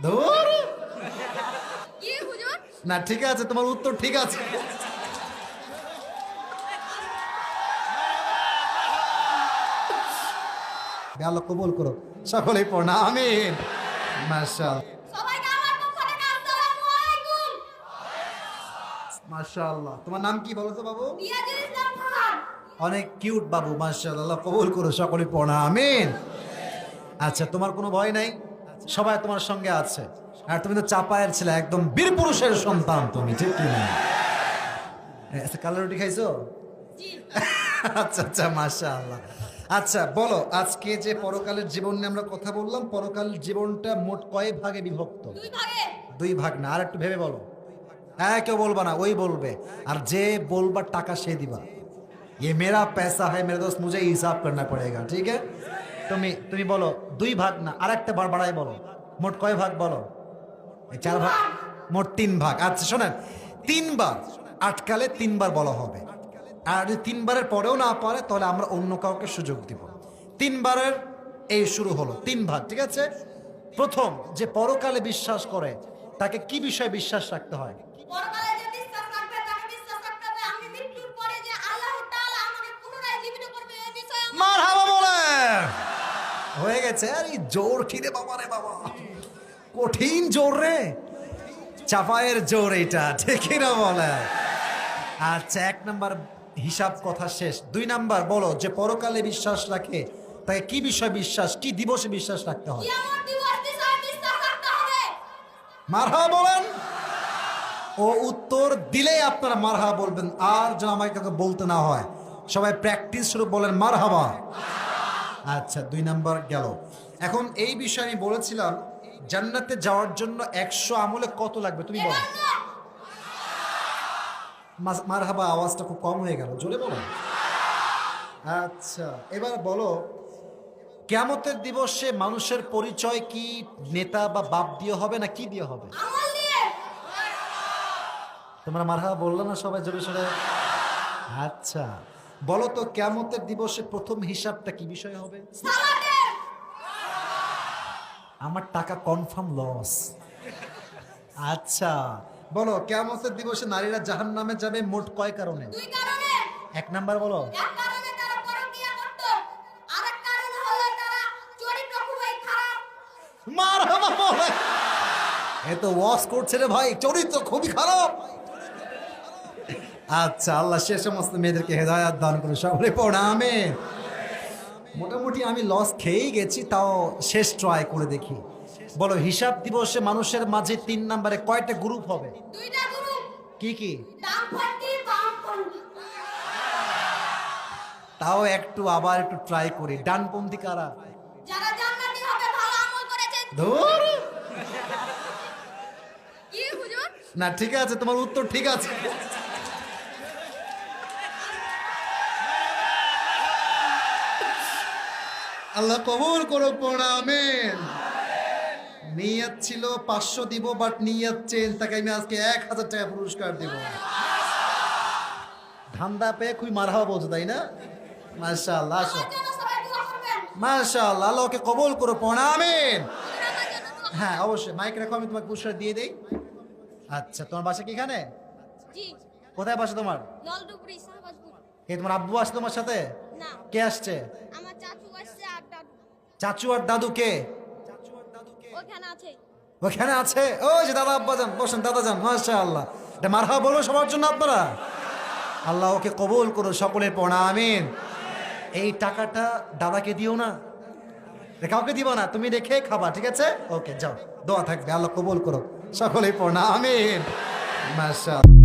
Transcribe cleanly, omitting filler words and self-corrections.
ধুর। কি হুজুর? না ঠিক আছে, তোমার উত্তর ঠিক আছে। আল্লাহ কবুল করো, সকলেই পড়না আমিন। মাশাআল্লাহ সবাইকে আমার পক্ষ থেকে আসসালামু আলাইকুম। মাশাআল্লাহ। তোমার নাম কি বলো তো বাবু? রিয়াজুল ইসলাম খান। অনেক কিউট বাবু, মাশাআল্লাহ। আল্লাহ কবুল করো, সকলেই পড়না আমিন। আচ্ছা, তোমার কোনো ভয় নাই, সবাই তোমার সঙ্গে আছে। আর তুমি তো চাপায়ের ছিলে, একদম বীর পুরুষের সন্তান তুমি, ঠিক কি না? আচ্ছা, কালো রুটি খাইছো? জি। আচ্ছা আচ্ছা, মাশাআল্লাহ। আচ্ছা বলো, আজকে যে পরকালের জীবন নিয়ে আমরা কথা বললাম, পরকালের জীবনটা মোট কয় ভাগে বিভক্ত? দুই ভাগে। দুই ভাগ না, আর একটু ভেবে বলো। হ্যাঁ, কেউ বলবা না, ওই বলবে। আর যে বলবার টাকা সে দিবা। ये मेरा पैसा है मेरे दोस्त, मुझे हिसाब करना पड़ेगा, ठीक है? তুমি বলো দুই ভাগ না, আর একটা বার বাড়াই বলো। মোট কয় ভাগ বলো? এই চার ভাগ, মোট তিন ভাগ। আচ্ছা শোনেন, তিনবার আটকালে তিনবার বলা হবে। আর যদি তিনবারের পরেও না পারে, তাহলে আমরা অন্য কাউকে সুযোগ দিব। তিনবারের এই শুরু হলো, তিন ভাগ, ঠিক আছে? প্রথম, যে পরকালে বিশ্বাস করে তাকে কি বিষয়ে বিশ্বাস রাখতে হয়? পরকালে যে বিশ্বাস রাখবে তাকে বিশ্বাস রাখতে হবে আমি মৃত্যুর পরে যে আল্লাহ তাআলা আমাকে পুনরায় জীবিত করবে এই বিষয়ে আমার মারহাবা বলে হয়ে গেছে। আরে জোর খিদে বাবা রে বাবা, কঠিন জোর রে, চাপায়ের জোর এইটা, ঠিক না বলে? আচ্ছা, এক নাম্বার হিসাব কথা শেষ। দুই নাম্বার বলো, যে পরকালে বিশ্বাস রাখে তাকে কি বিষয় বিশ্বাস, কি দিবসে বিশ্বাস রাখতে হয়? কিয়ামত দিবস বিষয়ে বিশ্বাস রাখতে হবে। মারহাবা বলেন। ও উত্তর দিলেই আপনারা মারহাবা বলবেন, আর যেন আমাকে কাউকে বলতে না হয়। সবাই প্র্যাকটিস শুরু বলেন মারহাবা। আচ্ছা, দুই নাম্বার গেল। এখন এই বিষয়ে আমি বলেছিলাম, জান্নাতে যাওয়ার জন্য 100 আমলে কত লাগবে তুমি বলো। মারহাবা আওয়াজটা খুব কম হয়ে গেল, জোরে বলো। আচ্ছা, এবার বলো, কিয়ামতের দিবসে মানুষের পরিচয় কি নেতা বা বাপ দিয়ে হবে না কি দিয়ে হবে? আমল নিয়ে। তোমরা মারহাবা বললো না সবাই জোরে সোরে? আচ্ছা বলো তো, কিয়ামতের দিবসে প্রথম হিসাবটা কি বিষয় হবে? সালাতের। আমার টাকা কনফার্ম লস। আচ্ছা বলো, কিয়ামতের দিবসে নারীরা জাহান্নামে যাবে মোট কয় কারণে? দুই কারণে। এক নাম্বার বলো। এক কারণে তারা পরকীয়া করত, আরেক কারণ হলো তারা চরিত্র খুবই খারাপ। মারহাবা বলে। এ তো ওয়াজ করছে রে ভাই, চরিত্র খুবই খারাপ। আচ্ছা, আল্লাহ সে সমস্ত মেয়েদেরকে হেদায়াত দান করে, সকলে পড়া আমিন। মোটামুটি আমি লস খেয়েই গেছি, তাও শেষ ট্রাই করে দেখি। বলো, হিসাব দিবসে মানুষের মাঝে 3 নম্বরে কয়টা গ্রুপ হবে? দুইটা গ্রুপ। কি কি? ডানপন্থী বামপন্থী। তাও একটু আবার একটু ট্রাই করি। ডানপন্থী কারা? যারা জান্নাতি হবে ভালো আমল করেছে। ধুর। কি হুজুর? না ঠিক আছে, তোমার উত্তর ঠিক আছে। আল্লাহ কবুল করো, পড়া আমিন। নিয়ত ছিল 500 দিব, বাট নিয়ত চেঞ্জ, তাকে আমি আজকে 1000 টাকা পুরস্কার দিব। ধান্দা পেয়ে খুবই মারহাবা বলছো, তাই না? মাশাআল্লাহ, আসো। আমার জন্য সবাই দোয়া করবেন। মাশাআল্লাহ, আল্লাহকে কবুল করো, পড়া আমিন। হুজুর আমার জন্য দোয়া। হ্যাঁ অবশ্যই, মাইক রাখো, আমি তোমাকে পুরস্কার দিয়ে দেই। আচ্ছা, তোমার বাসা কি এখানে? জি। কোথায় বাসা তোমার? নলডুবরি শাহবাজপুর। কে তোমার আব্বু আসছে তোমার সাথে? না, কে আসছে? আমার চাচু আসছে আর দাদু চাচু আর দাদু কে? ওখানে আছে। ওখানে আছে। ওই যে দাদা, আব্বা যান, বসেন দাদা যান। মাশাআল্লাহ, এটা মারহাবা বলো সবার জন্য আপনারা। আল্লাহ ওকে কবুল করো, সকলের পড়া আমিন। এই টাকাটা দাদাকে দিও না, কাউকে দিবা না, তুমি রেখে খাবা, ঠিক আছে? ওকে যাও, দোয়া থাকবে, আল্লাহ কবুল করো, সকলেই পড়া আমিন। মাশাআল্লাহ।